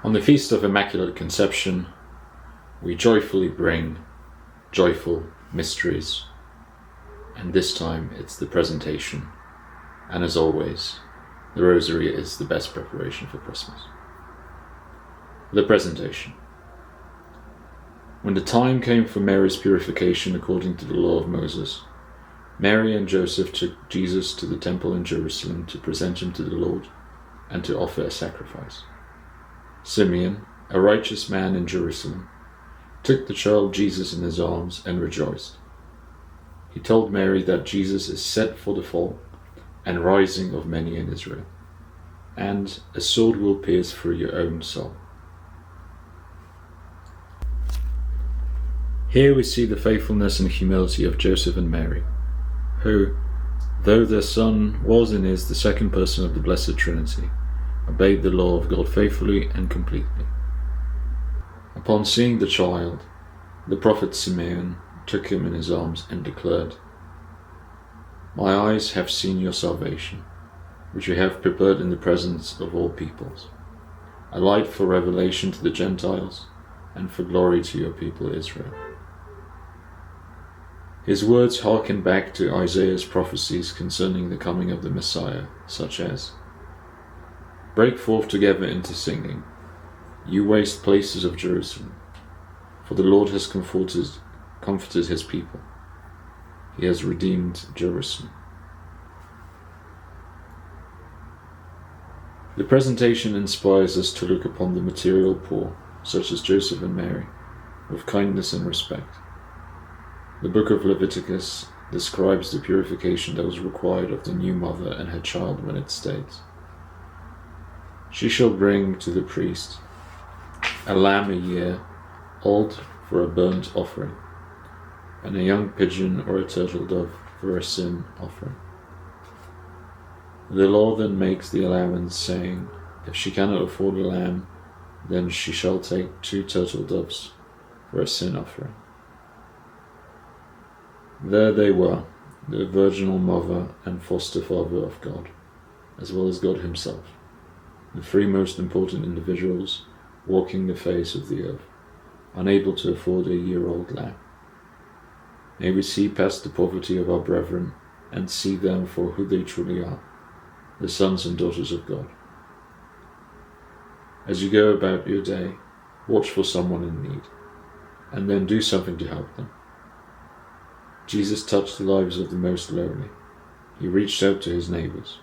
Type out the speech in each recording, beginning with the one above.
On the Feast of Immaculate Conception, we joyfully bring joyful mysteries, and this time it's the presentation, and as always, the Rosary is the best preparation for Christmas. The presentation. When the time came for Mary's purification according to the law of Moses, Mary and Joseph took Jesus to the temple in Jerusalem to present him to the Lord and to offer a sacrifice. Simeon, a righteous man in Jerusalem, took the child Jesus in his arms and rejoiced. He told Mary that Jesus is set for the fall and rising of many in Israel, and a sword will pierce through your own soul. Here we see the faithfulness and humility of Joseph and Mary, who, though their son was and is the second person of the Blessed Trinity, obeyed the law of God faithfully and completely. Upon seeing the child, the prophet Simeon took him in his arms and declared, "My eyes have seen your salvation, which you have prepared in the presence of all peoples, a light for revelation to the Gentiles and for glory to your people Israel." His words harken back to Isaiah's prophecies concerning the coming of the Messiah, such as, "Break forth together into singing, you waste places of Jerusalem, for the Lord has comforted his people. He has redeemed Jerusalem." The presentation inspires us to look upon the material poor, such as Joseph and Mary, with kindness and respect. The book of Leviticus describes the purification that was required of the new mother and her child when it states, "She shall bring to the priest a lamb a year old for a burnt offering, and a young pigeon or a turtle dove for a sin offering." The law then makes the allowance, saying, if she cannot afford a lamb, then she shall take 2 turtle doves for a sin offering. There they were, the virginal mother and foster father of God, as well as God himself, the 3 most important individuals walking the face of the earth, unable to afford a year-old lamb. May we see past the poverty of our brethren and see them for who they truly are, the sons and daughters of God. As you go about your day, watch for someone in need, and then do something to help them. Jesus touched the lives of the most lowly. He reached out to his neighbors.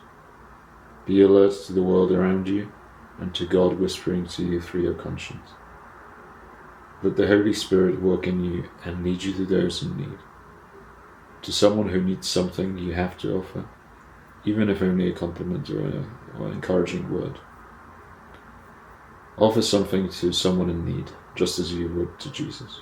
Be alert to the world around you and to God whispering to you through your conscience. Let the Holy Spirit work in you and lead you to those in need. To someone who needs something you have to offer, even if only a compliment or an encouraging word. Offer something to someone in need, just as you would to Jesus.